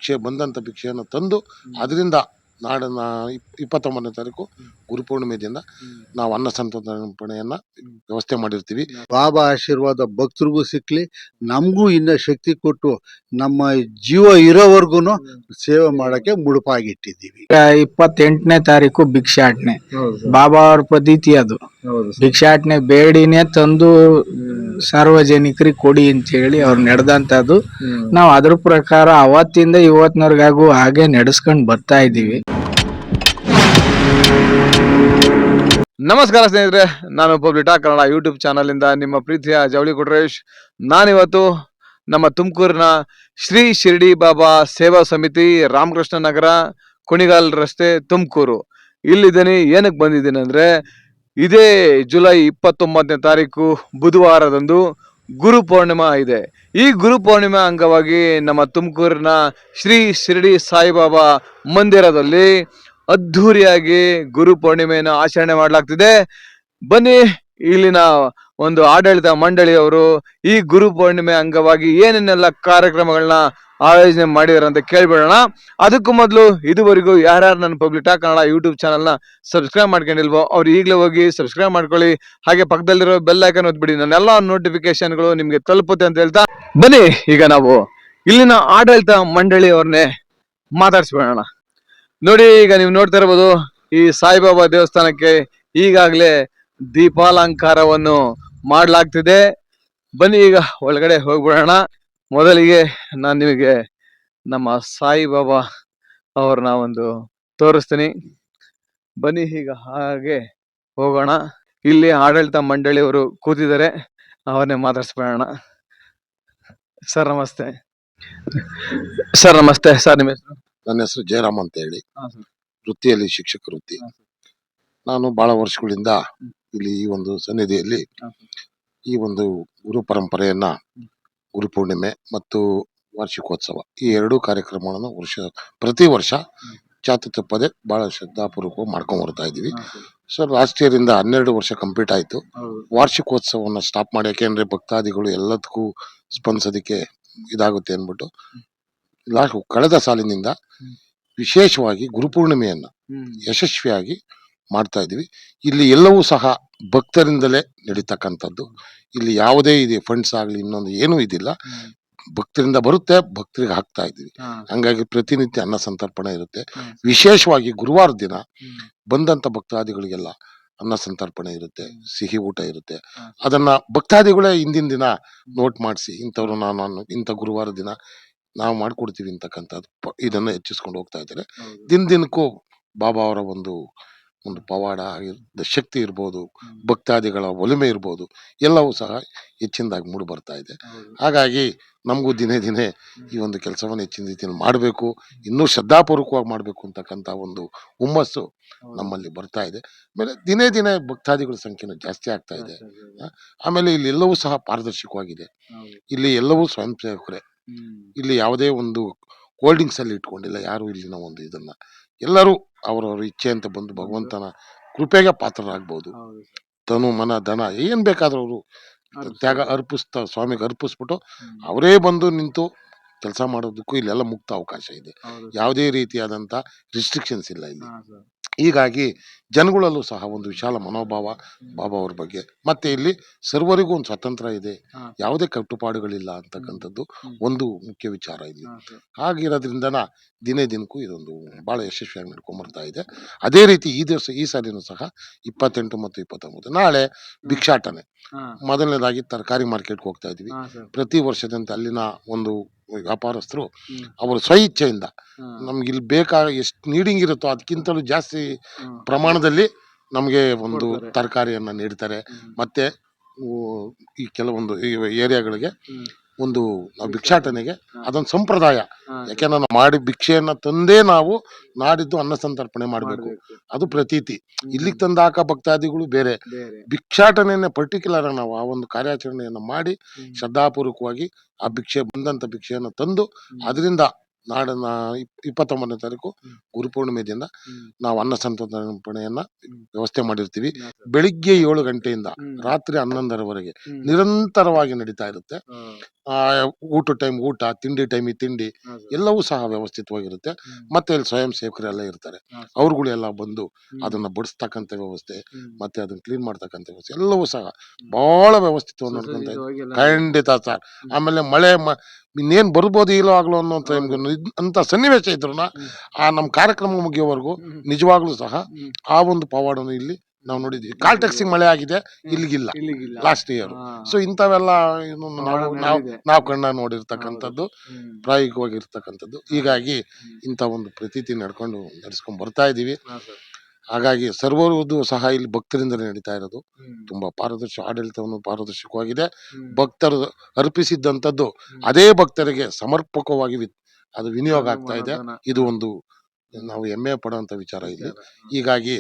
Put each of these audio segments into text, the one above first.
ಭಿಕ್ಷೆ ಬಂದಂಥ ಭಿಕ್ಷೆಯನ್ನು ತಂದು ಅದರಿಂದ ನಾಡನ್ನ 29ನೇ ತಾರೀಕು ಗುರುಪೂರ್ಣಿಮೆ ದಿನ ನಾವು ಅನ್ನ ಸಂತರ್ಪಣೆಯನ್ನ ವ್ಯವಸ್ಥೆ ಮಾಡಿರ್ತೀವಿ. ಬಾಬಾ ಆಶೀರ್ವಾದ ಭಕ್ತರಿಗೂ ಸಿಕ್ಲಿ, ನಮಗೂ ಇನ್ನ ಶಕ್ತಿ ಕೊಟ್ಟು ನಮ್ಮ ಜೀವ ಇರೋವರೆಗೂ ಸೇವೆ ಮಾಡಕ್ಕೆ ಮುಡುಪಾಗಿಟ್ಟಿದ್ದೀವಿ. 28ನೇ ತಾರೀಕು ಭಿಕ್ಷಾಟನೆ, ಬಾಬಾ ಅವ್ರ ಪದ್ಧತಿ ಅದು. ಭಿಕ್ಷಾಟನೆ ಬೇಡಿನೇ ತಂದು ಸಾರ್ವಜನಿಕರಿಗೆ ಕೊಡಿ ಅಂತ ಹೇಳಿ ಅವ್ರು ನಡೆದಂತದ್ದು. ನಾವು ಅದ್ರ ಪ್ರಕಾರ ಅವತ್ತಿಂದ ಇವತ್ತಿನವರೆಗೂ ಹಾಗೆ ನಡೆಸ್ಕೊಂಡು ಬರ್ತಾ ಇದ್ದೀವಿ. ನಮಸ್ಕಾರ ಸ್ನೇಹಿತರೆ, ನಾನು ಪಬ್ಲಿಟಾ ಕನ್ನಡ ಯೂಟ್ಯೂಬ್ ಚಾನಲ್ ಇಂದ ನಿಮ್ಮ ಪ್ರೀತಿಯ ಜವಳಿ ಕೊಟ್ರೇಶ್. ನಾನಿವತ್ತು ನಮ್ಮ ತುಮಕೂರಿನ ಶ್ರೀ ಶಿರಡಿ ಬಾಬಾ ಸೇವಾ ಸಮಿತಿ, ರಾಮಕೃಷ್ಣ ನಗರ, ಕುಣಿಗಾಲ್ ರಸ್ತೆ, ತುಮಕೂರು ಇಲ್ಲಿದ್ದೀನಿ. ಏನಕ್ಕೆ ಬಂದಿದ್ದೀನಿ ಅಂದ್ರೆ, ಇದೇ ಜುಲೈ 29ನೇ ತಾರೀಕು ಬುಧವಾರದಂದು ಗುರು ಪೂರ್ಣಿಮಾ ಇದೆ. ಈ ಗುರು ಪೂರ್ಣಿಮಾ ಅಂಗವಾಗಿ ನಮ್ಮ ತುಮಕೂರಿನ ಶ್ರೀ ಶಿರಡಿ ಸಾಯಿಬಾಬಾ ಮಂದಿರದಲ್ಲಿ ಅದ್ಧೂರಿಯಾಗಿ ಗುರು ಪೂರ್ಣಿಮೆಯನ್ನು ಆಚರಣೆ ಮಾಡಲಾಗ್ತಿದೆ. ಬನ್ನಿ, ಇಲ್ಲಿನ ಒಂದು ಆಡಳಿತ ಮಂಡಳಿಯವರು ಈ ಗುರು ಪೂರ್ಣಿಮೆ ಅಂಗವಾಗಿ ಏನೇನೆಲ್ಲ ಕಾರ್ಯಕ್ರಮಗಳನ್ನ ಆಯೋಜನೆ ಮಾಡಿದಾರೆ ಅಂತ ಕೇಳ್ಬಿಡೋಣ. ಅದಕ್ಕೂ ಮೊದಲು ಇದುವರೆಗೂ ಯಾರ್ಯಾರು ನನ್ನ ಪಬ್ಲಿಟಾ ಕನ್ನಡ ಯೂಟ್ಯೂಬ್ ಚಾನಲ್ನ ಸಬ್ಸ್ಕ್ರೈಬ್ ಮಾಡ್ಕೊಂಡಿಲ್ವೋ ಅವ್ರು ಈಗಲೇ ಹೋಗಿ ಸಬ್ಸ್ಕ್ರೈಬ್ ಮಾಡ್ಕೊಳ್ಳಿ. ಹಾಗೆ ಪಕ್ಕದಲ್ಲಿರೋ ಬೆಲ್ ಐಕಾನ್ ಒತ್ಬಿಡಿ, ನನ್ನೆಲ್ಲ ನೋಟಿಫಿಕೇಶನ್ಗಳು ನಿಮ್ಗೆ ತಲುಪುತ್ತೆ ಅಂತ ಹೇಳ್ತಾ ಬನ್ನಿ, ಈಗ ನಾವು ಇಲ್ಲಿನ ಆಡಳಿತ ಮಂಡಳಿಯವ್ರನ್ನೇ ಮಾತಾಡ್ಸ್ಬಿಡೋಣ. ನೋಡಿ, ಈಗ ನೀವು ನೋಡ್ತಾ ಇರ್ಬೋದು, ಈ ಸಾಯಿಬಾಬಾ ದೇವಸ್ಥಾನಕ್ಕೆ ಈಗಾಗಲೇ ದೀಪಾಲಂಕಾರವನ್ನು ಮಾಡಲಾಗ್ತಿದೆ. ಬನ್ನಿ, ಈಗ ಒಳಗಡೆ ಹೋಗ್ಬಿಡೋಣ. ಮೊದಲಿಗೆ ನಾನು ನಿಮಗೆ ನಮ್ಮ ಸಾಯಿಬಾಬಾ ಅವ್ರನ್ನ ಒಂದು ತೋರಿಸ್ತೀನಿ. ಬನ್ನಿ, ಈಗ ಹಾಗೆ ಹೋಗೋಣ. ಇಲ್ಲಿ ಆಡಳಿತ ಮಂಡಳಿಯವರು ಕೂತಿದ್ದಾರೆ, ಅವರನ್ನೇ ಮಾತಾಡ್ಸ್ಬಿಡೋಣ. ಸರ್ ನಮಸ್ತೆ. ಸರ್ ನಮಸ್ತೆ. ಸರ್ ನಿಮ್ಮ ಹೆಸರು? ನನ್ನ ಹೆಸರು ಜಯರಾಮ್ ಅಂತ ಹೇಳಿ, ವೃತ್ತಿಯಲ್ಲಿ ಶಿಕ್ಷಕ ವೃತ್ತಿ. ನಾನು ಬಹಳ ವರ್ಷಗಳಿಂದ ಇಲ್ಲಿ ಈ ಒಂದು ಸನ್ನಿಧಿಯಲ್ಲಿ ಈ ಒಂದು ಗುರು ಪರಂಪರೆಯನ್ನ, ಗುರುಪೂರ್ಣಿಮೆ ಮತ್ತು ವಾರ್ಷಿಕೋತ್ಸವ ಈ ಎರಡೂ ಕಾರ್ಯಕ್ರಮಗಳನ್ನು ಪ್ರತಿ ವರ್ಷ ಚಾತು ತಪ್ಪದೆ ಬಹಳ ಶ್ರದ್ಧಾಪೂರ್ವಕವಾಗಿ ಮಾಡ್ಕೊಂಡ್ ಬರ್ತಾ ಇದೀವಿ. ಸೊ ಲಾಸ್ಟ್ ಇಯರ್ ಇಂದ 12 ವರ್ಷ ಕಂಪ್ಲೀಟ್ ಆಯ್ತು. ವಾರ್ಷಿಕೋತ್ಸವನ್ನ ಸ್ಟಾಪ್ ಮಾಡಿ, ಯಾಕೆಂದ್ರೆ ಭಕ್ತಾದಿಗಳು ಎಲ್ಲದಕ್ಕೂ ಸ್ಪಂದಿಸೋದಕ್ಕೆ ಇದಾಗುತ್ತೆ ಅಂದ್ಬಿಟ್ಟು ಕಳೆದ ಸಾಲಿನಿಂದ ವಿಶೇಷವಾಗಿ ಗುರುಪೂರ್ಣಿಮೆಯನ್ನ ಯಶಸ್ವಿಯಾಗಿ ಮಾಡ್ತಾ ಇದೀವಿ. ಇಲ್ಲಿ ಎಲ್ಲವೂ ಸಹ ಭಕ್ತರಿಂದಲೇ ನಡೀತಕ್ಕಂಥದ್ದು. ಇಲ್ಲಿ ಯಾವುದೇ ಇದೆ ಫಂಡ್ಸ್ ಆಗ್ಲಿ ಇನ್ನೊಂದು ಏನೂ ಇದಿಲ್ಲ, ಭಕ್ತರಿಂದ ಬರುತ್ತೆ, ಭಕ್ತರಿಗೆ ಹಾಕ್ತಾ ಇದೀವಿ. ಹಂಗಾಗಿ ಪ್ರತಿನಿತ್ಯ ಅನ್ನ ಸಂತರ್ಪಣೆ ಇರುತ್ತೆ. ವಿಶೇಷವಾಗಿ ಗುರುವಾರ ದಿನ ಬಂದಂತ ಭಕ್ತಾದಿಗಳಿಗೆಲ್ಲ ಅನ್ನ ಸಂತರ್ಪಣೆ ಇರುತ್ತೆ, ಸಿಹಿ ಊಟ ಇರುತ್ತೆ. ಅದನ್ನ ಭಕ್ತಾದಿಗಳೇ ಹಿಂದಿನ ದಿನ ನೋಟ್ ಮಾಡಿಸಿ, ಇಂಥವ್ರು ನಾನು ಇಂಥ ಗುರುವಾರ ದಿನ ನಾವು ಮಾಡ್ಕೊಡ್ತೀವಿ ಅಂತಕ್ಕಂಥದ್ದು ಇದನ್ನ ಹೆಚ್ಚಿಸ್ಕೊಂಡು ಹೋಗ್ತಾ ಇದ್ದಾರೆ. ದಿನಕ್ಕೂ ಬಾಬಾ ಅವರ ಒಂದು ಪವಾಡ ಶಕ್ತಿ ಇರ್ಬೋದು, ಭಕ್ತಾದಿಗಳ ಒಲಿಮೆ ಇರ್ಬೋದು, ಎಲ್ಲವೂ ಸಹ ಹೆಚ್ಚಿನದಾಗಿ ಮೂಡಿ ಬರ್ತಾ ಇದೆ. ಹಾಗಾಗಿ ನಮಗೂ ದಿನೇ ದಿನೇ ಈ ಒಂದು ಕೆಲಸವನ್ನು ಹೆಚ್ಚಿನ ರೀತಿಯಲ್ಲಿ ಮಾಡಬೇಕು, ಇನ್ನೂ ಶ್ರದ್ಧಾಪೂರ್ವಕವಾಗಿ ಮಾಡಬೇಕು ಅಂತಕ್ಕಂಥ ಒಂದು ಹುಮ್ಮಸ್ಸು ನಮ್ಮಲ್ಲಿ ಬರ್ತಾ ಇದೆ. ಆಮೇಲೆ ದಿನೇ ದಿನೇ ಭಕ್ತಾದಿಗಳ ಸಂಖ್ಯೆನೂ ಜಾಸ್ತಿ ಆಗ್ತಾ ಇದೆ. ಆಮೇಲೆ ಇಲ್ಲಿ ಎಲ್ಲವೂ ಸಹ ಪಾರದರ್ಶಕವಾಗಿದೆ. ಇಲ್ಲಿ ಎಲ್ಲವೂ ಸ್ವಯಂ ಸೇವಕರೇ, ಇಲ್ಲಿ ಯಾವುದೇ ಒಂದು ಹೋಲ್ಡಿಂಗ್ಸ್ ಅಲ್ಲಿ ಇಟ್ಕೊಂಡಿಲ್ಲ ಯಾರು. ಇಲ್ಲಿನ ಒಂದು ಇದನ್ನ ಎಲ್ಲರೂ ಅವರವ್ರ ಇಚ್ಛೆ ಅಂತ ಬಂದು ಭಗವಂತನ ಕೃಪೆಗೆ ಪಾತ್ರರಾಗ್ಬೋದು. ತನು ಮನ ಧನ ಏನ್ ಬೇಕಾದ್ರೂ ಅವರು ತ್ಯಾಗ ಸ್ವಾಮಿಗೆ ಅರ್ಪಿಸ್ಬಿಟ್ಟು ಅವರೇ ಬಂದು ನಿಂತು ಕೆಲಸ ಮಾಡೋದಕ್ಕೂ ಇಲ್ಲೆಲ್ಲ ಮುಕ್ತ ಅವಕಾಶ ಇದೆ. ಯಾವುದೇ ರೀತಿಯಾದಂತ ರಿಸ್ಟ್ರಿಕ್ಷನ್ಸ್ ಇಲ್ಲ ಇಲ್ಲಿ. ಹೀಗಾಗಿ ಜನಗಳಲ್ಲೂ ಸಹ ಒಂದು ವಿಶಾಲ ಮನೋಭಾವ ಬಾಬಾ ಅವ್ರ ಬಗ್ಗೆ. ಮತ್ತೆ ಇಲ್ಲಿ ಸರ್ವರಿಗೂ ಒಂದು ಸ್ವತಂತ್ರ ಇದೆ, ಯಾವುದೇ ಕಟ್ಟುಪಾಡುಗಳಿಲ್ಲ ಅಂತಕ್ಕಂಥದ್ದು ಒಂದು ಮುಖ್ಯ ವಿಚಾರ ಇಲ್ಲಿ. ಹಾಗಿರೋದ್ರಿಂದನ ದಿನೇ ದಿನಕ್ಕೂ ಇದೊಂದು ಬಹಳ ಯಶಸ್ವಿಯಾಗಿ ನಡ್ಕೊಂಡ್ ಬರ್ತಾ ಇದೆ. ಅದೇ ರೀತಿ ಈ ಸಾಲಿನೂ ಸಹ 28 ಮತ್ತು 29 ನಾಳೆ ಭಿಕ್ಷಾಟನೆ. ಮೊದಲನೇದಾಗಿ ತರಕಾರಿ ಮಾರ್ಕೆಟ್ಗೆ ಹೋಗ್ತಾ ಇದೀವಿ. ಪ್ರತಿ ವರ್ಷದಂತೆ ಅಲ್ಲಿನ ಒಂದು ವ್ಯಾಪಾರಸ್ಥರು ಅವರು ಸ್ವ ಇಚ್ಛೆಯಿಂದ ನಮ್ಗೆ ಇಲ್ಲಿ ಎಷ್ಟು ನೀಡಿಂಗ್ ಇರುತ್ತೋ ಅದಕ್ಕಿಂತಲೂ ಜಾಸ್ತಿ ಪ್ರಮಾಣದಲ್ಲಿ ನಮ್ಗೆ ಒಂದು ತರಕಾರಿಯನ್ನ ನೀಡ್ತಾರೆ. ಮತ್ತೆ ಈ ಕೆಲವೊಂದು ಏರಿಯಾಗಳಿಗೆ ಒಂದು ಭಿಕ್ಷಾಟನೆಗೆ ಅದೊಂದು ಸಂಪ್ರದಾಯ. ಯಾಕೆಂದ್ರೆ ನಾವು ಮಾಡಿ ಭಿಕ್ಷೆಯನ್ನ ತಂದೇ ನಾವು ನಾಡಿದ್ದು ಅನ್ನ ಸಂತರ್ಪಣೆ ಮಾಡ್ಬೇಕು, ಅದು ಪ್ರತೀತಿ. ಇಲ್ಲಿಗೆ ತಂದಾಕ ಭಕ್ತಾದಿಗಳು ಬೇರೆ, ಭಿಕ್ಷಾಟನೆಯನ್ನ ಪರ್ಟಿಕ್ಯುಲರ್ ನಾವು ಆ ಒಂದು ಕಾರ್ಯಾಚರಣೆಯನ್ನ ಮಾಡಿ ಶ್ರದ್ಧಾಪೂರ್ವಕವಾಗಿ ಆ ಬಂದಂತ ಭಿಕ್ಷೆಯನ್ನು ತಂದು ಅದರಿಂದ ನಾಡನ್ನ 29ನೇ ತಾರೀಕು ಗುರುಪೂರ್ಣಿಮೆ ದಿನ ನಾವು ಅನ್ನ ಸಂತರ್ಪಣೆಯನ್ನ ವ್ಯವಸ್ಥೆ ಮಾಡಿರ್ತೀವಿ. ಬೆಳಿಗ್ಗೆ 7 ಗಂಟೆಯಿಂದ ರಾತ್ರಿ 11:30ವರೆಗೆ ನಿರಂತರವಾಗಿ ನಡೀತಾ ಇರುತ್ತೆ. ಊಟ ಟೈಮ್ ಊಟ, ತಿಂಡಿ ಟೈಮ್ ತಿಂಡಿ ಎಲ್ಲವೂ ಸಹ ವ್ಯವಸ್ಥಿತವಾಗಿರುತ್ತೆ. ಮತ್ತೆ ಇಲ್ಲಿ ಸ್ವಯಂ ಸೇವಕರೆಲ್ಲ ಇರ್ತಾರೆ. ಅವ್ರುಗಳೆಲ್ಲ ಬಂದು ಅದನ್ನ ಬಡಿಸ್ತಕ್ಕಂಥ ವ್ಯವಸ್ಥೆ, ಮತ್ತೆ ಅದನ್ನ ಕ್ಲೀನ್ ಮಾಡ್ತಕ್ಕಂಥ ವ್ಯವಸ್ಥೆ ಎಲ್ಲವೂ ಸಹ ಬಹಳ ವ್ಯವಸ್ಥಿತವಾಗಿ ನೋಡ್ಕೊಂತ ಇದ್ದೀವಿ. ಖಂಡಿತ ಸರ್. ಆಮೇಲೆ ಮಳೆ ಇನ್ನೇನ್ ಬರ್ಬೋದು ಇಲ್ಲೋ ಆಗ್ಲೋ ಅನ್ನೋ ಅಂತ ಸನ್ನಿವೇಶ ಇದ್ರು ನಮ್ಮ ಕಾರ್ಯಕ್ರಮ ಮುಗಿಯೋವರೆಗೂ ನಿಜವಾಗ್ಲೂ ಸಹ ಆ ಒಂದು ಪವಾಡನು ಇಲ್ಲಿ ನಾವು ನೋಡಿದ್ವಿ. ಕಾಲ್ ಟ್ಯಾಕ್ಸಿ ಮಳೆ ಆಗಿದೆ, ಇಲ್ಲಿಗಿಲ್ಲ ಲಾಸ್ಟ್ ಇಯರ್. ಸೊ ಇಂಥವೆಲ್ಲ ನಾವು ಕಣ್ಣ ನೋಡಿರ್ತಕ್ಕಂಥದ್ದು, ಪ್ರಾಯೋಗಿಕವಾಗಿರ್ತಕ್ಕಂಥದ್ದು. ಹೀಗಾಗಿ ಇಂಥ ಒಂದು ಪ್ರತೀತಿ ನಡೆಸ್ಕೊಂಡ್ ಬರ್ತಾ ಇದೀವಿ. ಹಾಗಾಗಿ ಸರ್ವರದು ಸಹ ಇಲ್ಲಿ ಭಕ್ತರಿಂದಲೇ ನಡೀತಾ ಇರೋದು. ತುಂಬಾ ಆಡಳಿತವನ್ನು ಪಾರದರ್ಶಕವಾಗಿದೆ. ಭಕ್ತರು ಅರ್ಪಿಸಿದ್ದಂಥದ್ದು ಅದೇ ಭಕ್ತರಿಗೆ ಸಮರ್ಪಕವಾಗಿ ಅದು ವಿನಿಯೋಗ ಆಗ್ತಾ ಇದೆ. ಇದು ಒಂದು ನಾವು ಹೆಮ್ಮೆ ಪಡುವಂತ ವಿಚಾರ ಇಲ್ಲಿ. ಹೀಗಾಗಿ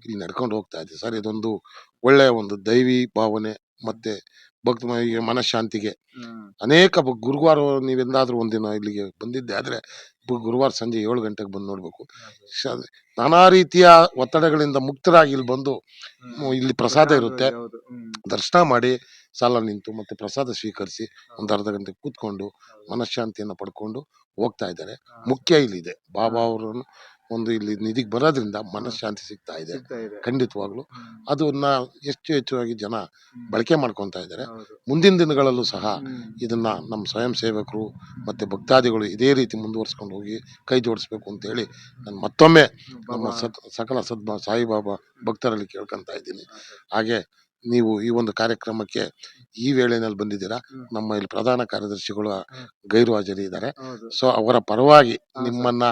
ಇಲ್ಲಿ ನಡ್ಕೊಂಡು ಹೋಗ್ತಾ ಇದೆ ಸರ್. ಇದೊಂದು ಒಳ್ಳೆಯ ಒಂದು ದೈವಿ ಭಾವನೆ ಮತ್ತೆ ಭಕ್ತ ಮನಃಶಾಂತಿಗೆ ಅನೇಕ ಗುರುವಾರ ನೀವೆಂದಾದ್ರೂ ಒಂದಿನ ಇಲ್ಲಿಗೆ ಬಂದಿದ್ದೆ ಆದ್ರೆ ಗುರುವಾರ ಸಂಜೆ 7 ಗಂಟೆಗೆ ಬಂದು ನೋಡ್ಬೇಕು. ನಾನಾ ರೀತಿಯ ಒತ್ತಡಗಳಿಂದ ಮುಕ್ತರಾಗಿ ಇಲ್ಲಿ ಬಂದು ಇಲ್ಲಿ ಪ್ರಸಾದ ಇರುತ್ತೆ, ದರ್ಶನ ಮಾಡಿ ಸಾಲ ನಿಂತು ಮತ್ತೆ ಪ್ರಸಾದ ಸ್ವೀಕರಿಸಿ ಒಂದು ಅರ್ಧ ಗಂಟೆ ಕೂತ್ಕೊಂಡು ಮನಃಶಾಂತಿಯನ್ನ ಪಡ್ಕೊಂಡು ಹೋಗ್ತಾ ಇದ್ದಾರೆ. ಮುಖ್ಯ ಇಲ್ಲಿದೆ ಬಾಬಾ ಅವರನ್ನು ಒಂದು ಇಲ್ಲಿ ನಿಧಿಗೆ ಬರೋದ್ರಿಂದ ಮನಃಶಾಂತಿ ಸಿಗ್ತಾ ಇದೆ. ಖಂಡಿತವಾಗ್ಲು ಅದನ್ನ ಹೆಚ್ಚಾಗಿ ಜನ ಬಳಕೆ ಮಾಡ್ಕೊಂತ ಇದ್ದಾರೆ. ಮುಂದಿನ ದಿನಗಳಲ್ಲೂ ಸಹ ಇದನ್ನ ನಮ್ಮ ಸ್ವಯಂ ಸೇವಕರು ಮತ್ತೆ ಭಕ್ತಾದಿಗಳು ಇದೇ ರೀತಿ ಮುಂದುವರ್ಸ್ಕೊಂಡು ಹೋಗಿ ಕೈ ಜೋಡಿಸ್ಬೇಕು ಅಂತ ಹೇಳಿ ನಾನು ಮತ್ತೊಮ್ಮೆ ನಮ್ಮ ಸಕಲ ಸಾಯಿಬಾಬಾ ಭಕ್ತರಲ್ಲಿ ಕೇಳ್ಕೊಂತ ಇದ್ದೀನಿ. ಹಾಗೆ ನೀವು ಈ ಒಂದು ಕಾರ್ಯಕ್ರಮಕ್ಕೆ ಈ ವೇಳೆನಲ್ಲಿ ಬಂದಿದ್ದೀರಾ. ನಮ್ಮ ಇಲ್ಲಿ ಪ್ರಧಾನ ಕಾರ್ಯದರ್ಶಿಗಳು ಗೈರು ಹಾಜರಿ ಇದ್ದಾರೆ. ಸೊ ಅವರ ಪರವಾಗಿ ನಿಮ್ಮನ್ನ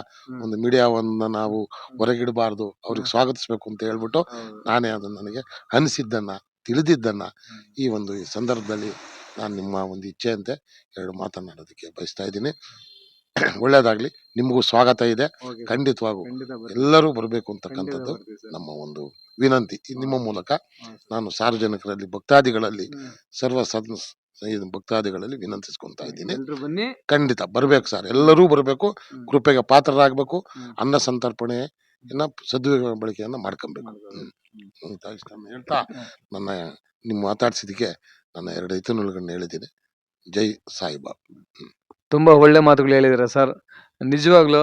ಒಂದು ಮೀಡಿಯಾವನ್ನ ನಾವು ಹೊರಗಿಡಬಾರ್ದು, ಅವ್ರಿಗೆ ಸ್ವಾಗತಿಸ್ಬೇಕು ಅಂತ ಹೇಳ್ಬಿಟ್ಟು ನಾನೇ ಅದನ್ನ ನನಗೆ ಅನಿಸಿದ್ದನ್ನ ತಿಳಿದಿದ್ದನ್ನ ಈ ಸಂದರ್ಭದಲ್ಲಿ ನಾನು ನಿಮ್ಮ ಒಂದು ಇಚ್ಛೆಯಂತೆ 2 ಮಾತನಾಡೋದಕ್ಕೆ ಬಯಸ್ತಾ ಇದ್ದೀನಿ. ಒಳ್ಳೇದಾಗ್ಲಿ. ನಿಮಗೂ ಸ್ವಾಗತ ಇದೆ. ಖಂಡಿತವಾಗೂ ಎಲ್ಲರೂ ಬರಬೇಕು ಅಂತಕ್ಕಂಥದ್ದು ನಮ್ಮ ಒಂದು ವಿನಂತಿ. ನಿಮ್ಮ ಮೂಲಕ ನಾನು ಸಾರ್ವಜನಿಕರಲ್ಲಿ ಭಕ್ತಾದಿಗಳಲ್ಲಿ ಭಕ್ತಾದಿಗಳಲ್ಲಿ ವಿನಂತಿಸ್ಕೊಂತ ಇದ್ದೀನಿ. ಖಂಡಿತ ಬರ್ಬೇಕು ಸರ್, ಎಲ್ಲರೂ ಬರಬೇಕು, ಕೃಪೆಗೆ ಪಾತ್ರರಾಗಬೇಕು, ಅನ್ನ ಸಂತರ್ಪಣೆ ಬಳಕೆಯನ್ನ ಮಾಡ್ಕೊಬೇಕು ಅಂತ ಹೇಳ್ತಾ ನಿಮ್ಮ ಮಾತಾಡ್ಸಿದಕ್ಕೆ ನನ್ನ 2 ಐತನುಗಳನ್ನ ಹೇಳಿದ್ದೀನಿ. ಜೈ ಸಾಯಿಬಾಬಾ. ತುಂಬಾ ಒಳ್ಳೆ ಮಾತುಗಳು ಹೇಳಿದಿರ ಸರ್. ನಿಜವಾಗ್ಲು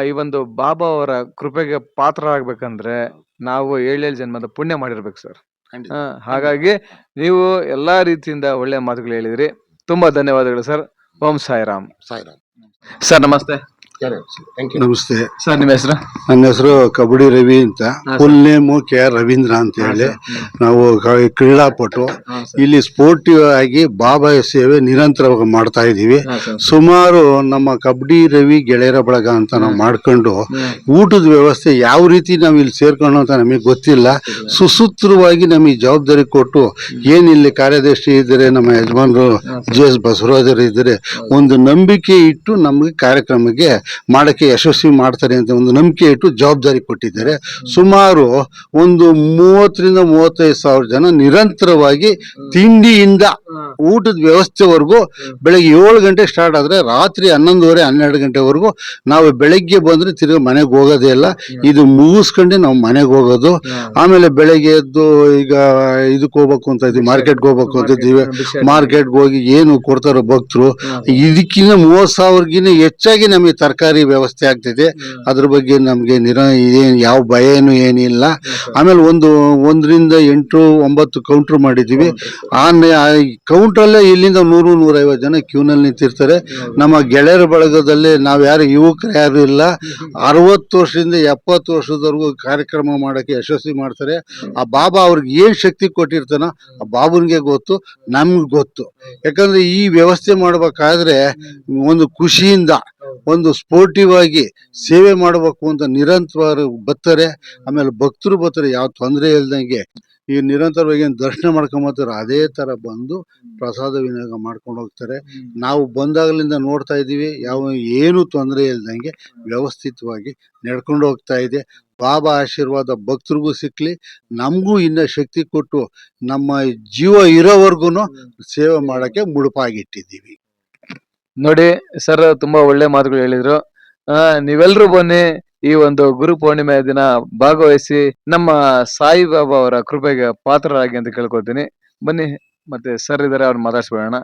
ಈ ಒಂದು ಬಾಬಾ ಅವರ ಕೃಪೆಗೆ ಪಾತ್ರರಾಗಬೇಕಂದ್ರೆ ನಾವು 7 ಜನ್ಮದ ಪುಣ್ಯ ಮಾಡಿರ್ಬೇಕು ಸರ್. ಹಾಗಾಗಿ ನೀವು ಎಲ್ಲಾ ರೀತಿಯಿಂದ ಒಳ್ಳೆ ಮಾತುಗಳು ಹೇಳಿದ್ರಿ. ತುಂಬಾ ಧನ್ಯವಾದಗಳು ಸರ್. ಓಂ ಸಾಯಿರಾಮ್. ಸಾಯಿರಾಮ್ ಸರ್ ನಮಸ್ತೆ. ನಮಸ್ತೆ ಸರ್ ನಿಮ್ಮ ಹೆಸರು? ನನ್ನ ಹೆಸರು ಕಬಡ್ಡಿ ರವಿ ಅಂತ. ಫುಲ್ ನೇಮು KR ರವೀಂದ್ರ ಅಂತ ಹೇಳಿ. ನಾವು ಕ್ರೀಡಾಪಟು. ಇಲ್ಲಿ ಸ್ಪೋರ್ಟಿವ್ ಆಗಿ ಬಾಬಾ ಸೇವೆ ನಿರಂತರವಾಗಿ ಮಾಡ್ತಾ ಇದೀವಿ. ಸುಮಾರು ನಮ್ಮ ಕಬಡ್ಡಿ ರವಿ ಗೆಳೆಯರ ಬಳಗ ಅಂತ ನಾವು ಮಾಡ್ಕೊಂಡು ಊಟದ ವ್ಯವಸ್ಥೆ ಯಾವ ರೀತಿ ನಾವು ಇಲ್ಲಿ ಸೇರ್ಕೊಂಡು ಅಂತ ನಮಗೆ ಗೊತ್ತಿಲ್ಲ. ಸುಸೂತ್ರವಾಗಿ ನಮಗೆ ಜವಾಬ್ದಾರಿ ಕೊಟ್ಟು ಏನಿಲ್ಲಿ ಕಾರ್ಯದರ್ಶಿ ಇದ್ದಾರೆ, ನಮ್ಮ ಯಜಮಾನರು GS ಬಸವರಾಜರು ಇದ್ದಾರೆ, ಒಂದು ನಂಬಿಕೆ ಇಟ್ಟು ನಮಗೆ ಕಾರ್ಯಕ್ರಮಕ್ಕೆ ಮಾಡಕ್ಕೆ ಯಶಸ್ವಿ ಮಾಡ್ತಾರೆ ಅಂತ ಒಂದು ನಂಬಿಕೆ ಇಟ್ಟು ಜವಾಬ್ದಾರಿ ಕೊಟ್ಟಿದ್ದಾರೆ. ಸುಮಾರು ಒಂದು 30 ರಿಂದ 35 ಸಾವಿರ ಜನ ನಿರಂತರವಾಗಿ ತಿಂಡಿಯಿಂದ ಊಟದ ವ್ಯವಸ್ಥೆವರೆಗೂ ಬೆಳಗ್ಗೆ 7 ಗಂಟೆ ಸ್ಟಾರ್ಟ್ ಆದ್ರೆ ರಾತ್ರಿ 11:30 12 ಗಂಟೆವರೆಗೂ ನಾವು ಬೆಳಗ್ಗೆ ಬಂದ್ರೆ ತಿರುಗಿ ಮನೆಗೆ ಹೋಗೋದೇ ಇಲ್ಲ. ಇದು ಮುಗಿಸ್ಕೊಂಡೆ ನಾವು ಮನೆಗೆ ಹೋಗೋದು. ಆಮೇಲೆ ಬೆಳಗ್ಗೆ ಎದ್ದು ಈಗ ಇದಕ್ಕೆ ಹೋಗ್ಬೇಕು ಅಂತ ಇದ್ದೀವಿ, ಮಾರ್ಕೆಟ್ಗೆ ಹೋಗ್ಬೇಕು ಅಂತ ಇದ್ದೀವಿ. ಮಾರ್ಕೆಟ್ಗೆ ಹೋಗಿ ಏನು ಕೊಡ್ತಾರೋ ಭಕ್ತರು, ಇದಕ್ಕಿಂತ 30,000ಗಿಂತ ಹೆಚ್ಚಾಗಿ ನಮಗೆ ತರಕಾರಿ ವ್ಯವಸ್ಥೆ ಆಗ್ತಿದೆ. ಅದ್ರ ಬಗ್ಗೆ ನಮ್ಗೆ ಯಾವ ಭಯನೂ ಏನಿಲ್ಲ. ಆಮೇಲೆ 1 ರಿಂದ 8 9 ಕೌಂಟರ್ ಮಾಡಿದೀವಿ. ಆ ಕೌಂಟ್ರಲ್ಲೇ ಇಲ್ಲಿಂದ 100-150 ಜನ ಕ್ಯೂನಲ್ಲಿ ನಿಂತಿರ್ತಾರೆ. ನಮ್ಮ ಗೆಳೆಯರ ಬಳಗದಲ್ಲಿ ನಾವ್ ಯುವಕರು ಯಾರು ಇಲ್ಲ. 60 ವರ್ಷದಿಂದ 70 ವರ್ಷದವರೆಗೂ ಕಾರ್ಯಕ್ರಮ ಮಾಡಕ್ಕೆ ಯಶಸ್ವಿ ಮಾಡ್ತಾರೆ. ಆ ಬಾಬಾ ಅವ್ರಿಗೆ ಏನ್ ಶಕ್ತಿ ಕೊಟ್ಟಿರ್ತಾನೋ ಆ ಬಾಬುನಿಗೆ ಗೊತ್ತು, ನಮ್ಗೆ ಗೊತ್ತು. ಯಾಕಂದ್ರೆ ಈ ವ್ಯವಸ್ಥೆ ಮಾಡ್ಬೇಕಾದ್ರೆ ಒಂದು ಖುಷಿಯಿಂದ ಒಂದು ಸ್ಪೋರ್ಟಿವ್ ಆಗಿ ಸೇವೆ ಮಾಡಬೇಕು ಅಂತ ನಿರಂತರವಾಗಿ ಬರ್ತಾರೆ. ಆಮೇಲೆ ಭಕ್ತರು ಬರ್ತಾರೆ, ಯಾವ ತೊಂದರೆ ಇಲ್ದಂಗೆ. ಈ ನಿರಂತರವಾಗಿ ದರ್ಶನ ಮಾಡ್ಕೊಂಬರ್ತಾರೆ, ಅದೇ ತರ ಬಂದು ಪ್ರಸಾದ ವಿನಿಯೋಗ ಮಾಡ್ಕೊಂಡು ಹೋಗ್ತಾರೆ. ನಾವು ಬಂದಾಗಲಿಂದ ನೋಡ್ತಾ ಇದೀವಿ, ಏನು ತೊಂದರೆ ಇಲ್ದಂಗೆ ವ್ಯವಸ್ಥಿತವಾಗಿ ನಡ್ಕೊಂಡು ಹೋಗ್ತಾ ಇದೆ. ಬಾಬಾ ಆಶೀರ್ವಾದ ಭಕ್ತರಿಗೂ ಸಿಕ್ಲಿ, ನಮಗೂ ಇನ್ನ ಶಕ್ತಿ ಕೊಟ್ಟು ನಮ್ಮ ಜೀವ ಇರೋವರೆಗೂ ಸೇವೆ ಮಾಡಕ್ಕೆ ಮುಡುಪಾಗಿಟ್ಟಿದ್ದೀವಿ. ನೋಡಿ ಸರ್, ತುಂಬಾ ಒಳ್ಳೆ ಮಾತುಗಳು ಹೇಳಿದ್ರು. ನೀವೆಲ್ರೂ ಬನ್ನಿ ಈ ಒಂದು ಗುರು ಪೂರ್ಣಿಮೆಯ ದಿನ ಭಾಗವಹಿಸಿ ನಮ್ಮ ಸಾಯಿಬಾಬಾ ಅವರ ಕೃಪೆಗೆ ಪಾತ್ರರಾಗಿ ಅಂತ ಕೇಳ್ಕೊತೀನಿ. ಬನ್ನಿ, ಮತ್ತೆ ಸರ್ ಇದಾರೆ, ಅವ್ರು ಮಾತಾಡ್ಸ್ಬಿಡೋಣ.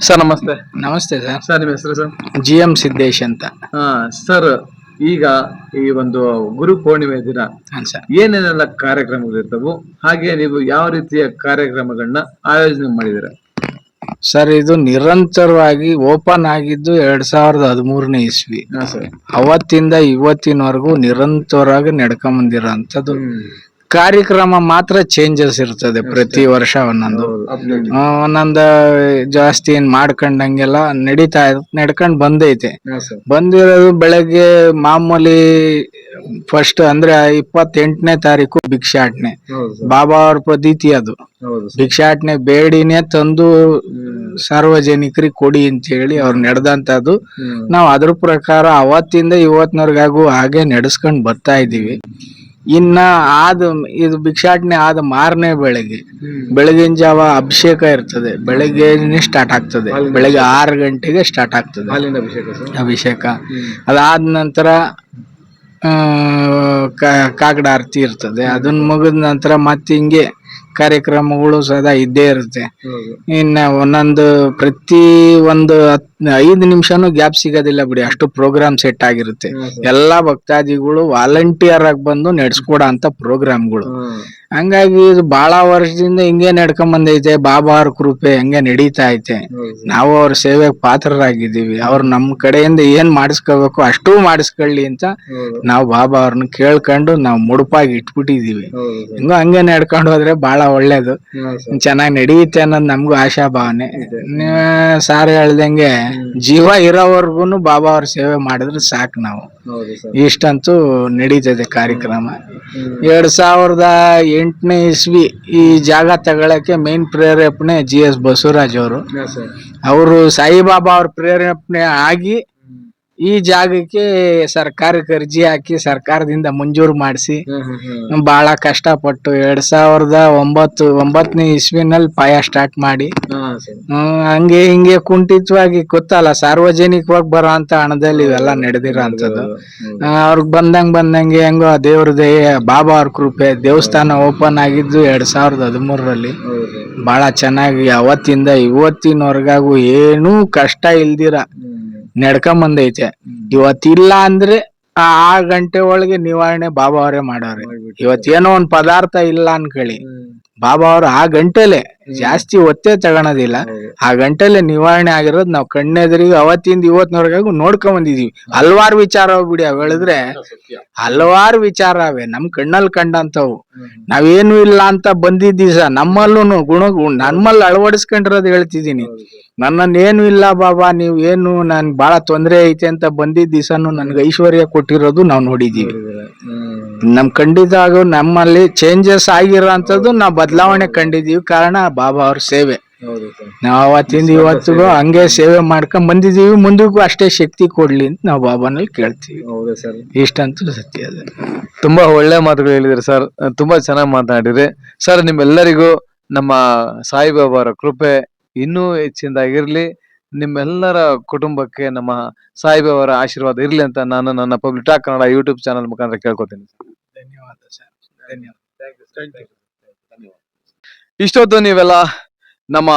ಸರ್ ನಮಸ್ತೆ. ನಮಸ್ತೆ ಸರ್. ಸರ್ ನಿಮ್ಮ ಹೆಸರು ಸರ್? GM ಸಿದ್ದೇಶ್ ಅಂತ. ಸರ್, ಈಗ ಈ ಒಂದು ಗುರು ಪೂರ್ಣಿಮೆ ದಿನ ಸರ್ ಏನೇನೆಲ್ಲ ಕಾರ್ಯಕ್ರಮಗಳಿರ್ತವು, ಹಾಗೆ ನೀವು ಯಾವ ರೀತಿಯ ಕಾರ್ಯಕ್ರಮಗಳನ್ನ ಆಯೋಜನೆ ಮಾಡಿದ್ದೀರಾ? ಸರ್, ಇದು ನಿರಂತರವಾಗಿ ಓಪನ್ ಆಗಿದ್ದು 2013ನೇ ಇಸ್ವಿ. ಅವತ್ತಿಂದ ಇವತ್ತಿನವರೆಗೂ ನಿರಂತರವಾಗಿ ನಡ್ಕೊಂಬಂದಿರೋಂಥದ್ದು. ಕಾರ್ಯಕ್ರಮ ಮಾತ್ರ ಚೇಂಜಸ್ ಇರ್ತದೆ ಪ್ರತಿ ವರ್ಷ ಒಂದೊಂದು ಜಾಸ್ತಿ ಏನ್ ಮಾಡ್ಕೊಂಡಂಗೆಲ್ಲ ನಡ್ಕೊಂಡ್ ಬಂದೈತೆ. ಬಂದಿರೋದು ಬೆಳಗ್ಗೆ ಮಾಮೂಲಿ ಫಸ್ಟ್ ಅಂದ್ರೆ 28ನೇ ತಾರೀಕು ಭಿಕ್ಷಾಟನೆ, ಬಾಬಾ ಅವ್ರ ಪದ್ಧತಿ ಅದು. ಭಿಕ್ಷಾಟನೆ ಬೇಡಿನೇ ತಂದು ಸಾರ್ವಜನಿಕರಿಗೆ ಕೊಡಿ ಅಂತ ಹೇಳಿ ಅವ್ರು ನಡೆದಂತದ್ದು. ನಾವು ಅದ್ರ ಪ್ರಕಾರ ಅವತ್ತಿಂದ ಇವತ್ತಿನವರೆಗೂ ಹಾಗೆ ನಡೆಸ್ಕೊಂಡ್ ಬರ್ತಾ ಇದೀವಿ. ಇನ್ನ ಇದು ಭಿಕ್ಷಾಟನೆ ಆದ ಮಾರನೇ ಬೆಳಗಿನ ಜಾವ ಅಭಿಷೇಕ ಇರ್ತದೆ. ಬೆಳಗ್ಗೆ ಸ್ಟಾರ್ಟ್ ಆಗ್ತದೆ, ಬೆಳಗ್ಗೆ 6 ಗಂಟೆಗೆ ಸ್ಟಾರ್ಟ್ ಆಗ್ತದೆ ಅಭಿಷೇಕ. ಅದಾದ ನಂತರ ಕಾಕಡ ಆರತಿ ಇರ್ತದೆ. ಅದನ್ನ ಮುಗಿದ ನಂತರ ಮತ್ತೆ ಹಿಂಗೆ ಕಾರ್ಯಕ್ರಮಗಳು ಸದಾ ಇದ್ದೇ ಇರುತ್ತೆ. ಇನ್ನ ಒಂದೊಂದು ಪ್ರತಿ ಒಂದು 5 ನಿಮಿಷನೂ ಗ್ಯಾಪ್ ಸಿಗೋದಿಲ್ಲ ಬಿಡಿ, ಅಷ್ಟು ಪ್ರೋಗ್ರಾಮ್ ಸೆಟ್ ಆಗಿರುತ್ತೆ. ಎಲ್ಲಾ ಭಕ್ತಾದಿಗಳು ವಾಲಂಟಿಯರ್ ಆಗಿ ಬಂದು ನಡೆಸ್ಕೊಡೋ ಅಂತ ಪ್ರೋಗ್ರಾಮ್ಗಳು. ಹಂಗಾಗಿ ಇದು ಬಹಳ ವರ್ಷದಿಂದ ಹಿಂಗೆ ನಡ್ಕೊಂಡ್ ಬಂದೈತೆ. ಬಾಬಾ ಅವ್ರ ಕೃಪೆ ಹಂಗೆ ನಡೀತಾ ಐತೆ. ನಾವು ಅವ್ರ ಸೇವೆಗೆ ಪಾತ್ರರಾಗಿದ್ದೀವಿ. ಅವ್ರು ನಮ್ ಕಡೆಯಿಂದ ಏನ್ ಮಾಡಿಸ್ಕೋಬೇಕು ಅಷ್ಟು ಮಾಡಿಸ್ಕೊಳ್ಳಿ ಅಂತ ನಾವು ಬಾಬಾ ಅವ್ರನ್ನ ಕೇಳ್ಕೊಂಡು ನಾವು ಮುಡುಪಾಗಿ ಇಟ್ಬಿಟ್ಟಿದೀವಿ. ಹಿಂಗೋ ಹಂಗೆ ನಡ್ಕೊಂಡು ಹೋದ್ರೆ ಬಹಳ ಒಳ್ಳೇದು, ಚೆನ್ನಾಗಿ ನಡೆಯುತ್ತೆ ಅನ್ನೋದು ನಮ್ಗೂ ಆಶಾ ಭಾವನೆ. ಸಾರ್ ಹೇಳ್ದಂಗೆ ಜೀವ ಇರೋವರ್ಗುನು ಬಾಬಾ ಅವ್ರ ಸೇವೆ ಮಾಡಿದ್ರೆ ಸಾಕು. ನಾವು ಇಷ್ಟಂತೂ ನಡೀತದೆ ಕಾರ್ಯಕ್ರಮ. 2008ನೇ ಇಸ್ವಿ ಈ ಜಾಗ ತಗೊಳಕ್ಕೆ ಮೇನ್ ಪ್ರೇರೇಪಣೆ GS ಬಸವರಾಜ್ ಅವರು ಸಾಯಿಬಾಬಾ ಅವ್ರ ಪ್ರೇರೇಪಣೆ ಆಗಿ ಈ ಜಾಗಕ್ಕೆ ಸರ್ಕಾರಕ್ಕೆ ಅರ್ಜಿ ಹಾಕಿ ಸರ್ಕಾರದಿಂದ ಮಂಜೂರು ಮಾಡಿಸಿ ಬಹಳ ಕಷ್ಟಪಟ್ಟು 2009ನೇ ಇಸ್ವಿನಲ್ಲಿ ಪಾಯ ಸ್ಟಾರ್ಟ್ ಮಾಡಿ ಹಂಗೆ ಹಿಂಗೆ ಕುಂಠಿತವಾಗಿ ಗೊತ್ತಲ್ಲ, ಸಾರ್ವಜನಿಕವಾಗಿ ಬರೋ ಅಂತ ಹಣದಲ್ಲಿ ಇವೆಲ್ಲ ನಡೆದಿರೋ ಅಂತದ್ದು. ಅವ್ರಿಗೆ ಬಂದಂಗೆ ಹೆಂಗೋ ದೇವ್ರ ದಯೆ, ಬಾಬಾ ಅವ್ರ ಕೃಪೆ, ದೇವಸ್ಥಾನ ಓಪನ್ ಆಗಿದ್ದು 2013ರಲ್ಲಿ. ಬಹಳ ಚೆನ್ನಾಗಿ ಅವತ್ತಿಂದ ಇವತ್ತಿನವರೆಗೂ ಏನೂ ಕಷ್ಟ ಇಲ್ದಿರ ನಡ್ಕೊಂಬಂದೈತೆ. ಇವತ್ತಿಲ್ಲ ಅಂದ್ರೆ 6 ಗಂಟೆ ಒಳಗೆ ನಿವಾರಣೆ ಬಾಬಾ ಅವರೇ ಮಾಡವ್ರೆ. ಇವತ್ತೇನೋ ಒಂದ್ ಪದಾರ್ಥ ಇಲ್ಲ ಅನ್ಕೊಳ್ಳಿ, ಬಾಬಾ ಅವ್ರು ಆ ಗಂಟೆಲೆ ಜಾಸ್ತಿ ಹೊತ್ತೇ ತಗೊಳೋದಿಲ್ಲ, ಆ ಗಂಟೆಲೆ ನಿವಾರಣೆ ಆಗಿರೋದು ನಾವು ಕಣ್ಣೆದುರಿಗೆ ಅವತ್ತಿಂದ ಇವತ್ತಿನವರೆಗೂ ನೋಡ್ಕೊಂಡ್ ಬಂದಿದೀವಿ. ಹಲವಾರು ವಿಚಾರ ಬಿಡಿ, ಅವ್ ಹೇಳಿದ್ರೆ ಹಲವಾರು ವಿಚಾರ ಅವೆ ನಮ್ ಕಣ್ಣಲ್ಲಿ ಕಂಡಂತವು. ನಾವೇನು ಇಲ್ಲ ಅಂತ ಬಂದಿದ್ದ ದಿವಸ ನಮ್ಮಲ್ಲೂ ನಮ್ಮಲ್ಲಿ ಅಳವಡಿಸ್ಕೊಂಡಿರೋದು ಹೇಳ್ತಿದೀನಿ. ನನ್ನನ್ನೇನು ಇಲ್ಲ ಬಾಬಾ, ನೀವ್ ಏನು ನನ್ಗೆ ಬಹಳ ತೊಂದರೆ ಐತೆ ಅಂತ ಬಂದಿದ್ದ ದಿವಸನು ನನ್ಗೆ ಐಶ್ವರ್ಯ ಕೊಟ್ಟಿರೋದು ನಾವು ನೋಡಿದೀವಿ. ನಮ್ ಖಂಡಿತ ಆಗೋ ನಮ್ಮಲ್ಲಿ ಚೇಂಜಸ್ ಆಗಿರೋ ಅಂತದ್ದು ನಾವು ಬದಲಾವಣೆ ಕಂಡಿದೀವಿ. ಕಾರಣ ಬಾಬಾ ಅವ್ರ ಸೇವೆ. ನಾವ್ ಅವತ್ತಿಂದ ಇವತ್ತಿಗೂ ಹಂಗೆ ಸೇವೆ ಮಾಡ್ಕೊಂಡ್ ಬಂದಿದೀವಿ. ಮುಂದಕ್ಕೂ ಅಷ್ಟೇ ಶಕ್ತಿ ಕೊಡ್ಲಿ ಅಂತ ನಾವು ಬಾಬಾನಲ್ಲಿ ಕೇಳ್ತೀವಿ. ಇಷ್ಟಂತೂ ಸತ್ಯ. ಅದ ತುಂಬಾ ಒಳ್ಳೆ ಮಾತುಗಳು ಹೇಳಿದ್ರಿ ಸರ್, ತುಂಬಾ ಚೆನ್ನಾಗಿ ಮಾತನಾಡಿದ್ರಿ ಸರ್. ನಿಮ್ಮೆಲ್ಲರಿಗೂ ನಮ್ಮ ಸಾಯಿಬಾಬಾ ಅವರ ಕೃಪೆ ಇನ್ನೂ ಹೆಚ್ಚಿನದಾಗಿರ್ಲಿ, ನಿಮ್ಮೆಲ್ಲರ ಕುಟುಂಬಕ್ಕೆ ನಮ್ಮ ಸಾಯಿಬಾಬಾ ಅವರ ಆಶೀರ್ವಾದ ಇರ್ಲಿ ಅಂತ ನಾನು ನನ್ನ public talk Kannada YouTube channel ಮುಖಾಂತರ ಕೇಳ್ಕೊತೀನಿ. ಧನ್ಯವಾದ ಸರ್. ಧನ್ಯವಾದ. ಇಷ್ಟೊತ್ತು ನೀವೆಲ್ಲ ನಮ್ಮ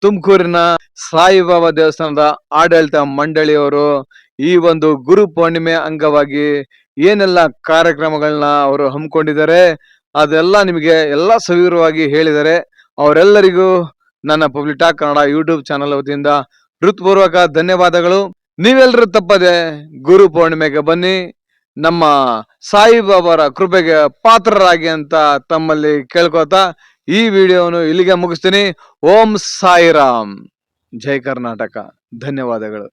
ತುಮಕೂರಿನ ಸಾಯಿಬಾಬಾ ದೇವಸ್ಥಾನದ ಆಡಳಿತ ಮಂಡಳಿಯವರು ಈ ಒಂದು ಗುರು ಪೂರ್ಣಿಮೆ ಅಂಗವಾಗಿ ಏನೆಲ್ಲ ಕಾರ್ಯಕ್ರಮಗಳನ್ನ ಅವರು ಹಮ್ಮಿಕೊಂಡಿದ್ದಾರೆ ಅದೆಲ್ಲ ನಿಮಗೆ ಎಲ್ಲ ಸವಿವರವಾಗಿ ಹೇಳಿದ್ದಾರೆ. ಅವರೆಲ್ಲರಿಗೂ ನನ್ನ public talk Kannada YouTube channel ವತಿಯಿಂದ ಹೃತ್ಪೂರ್ವಕ ಧನ್ಯವಾದಗಳು. ನೀವೆಲ್ಲರೂ ತಪ್ಪದೆ ಗುರು ಪೂರ್ಣಿಮೆಗೆ ಬನ್ನಿ, ನಮ್ಮ ಸಾಯಿಬಾಬಾರ ಕೃಪೆಗೆ ಪಾತ್ರರಾಗಿ ಅಂತ ತಮ್ಮಲ್ಲಿ ಕೇಳ್ಕೊತಾ ಈ ವಿಡಿಯೋವನ್ನು ಇಲ್ಲಿಗೆ ಮುಗಿಸ್ತೀನಿ. ಓಂ ಸಾಯಿರಾಮ್, ಜೈ ಕರ್ನಾಟಕ. ಧನ್ಯವಾದಗಳು.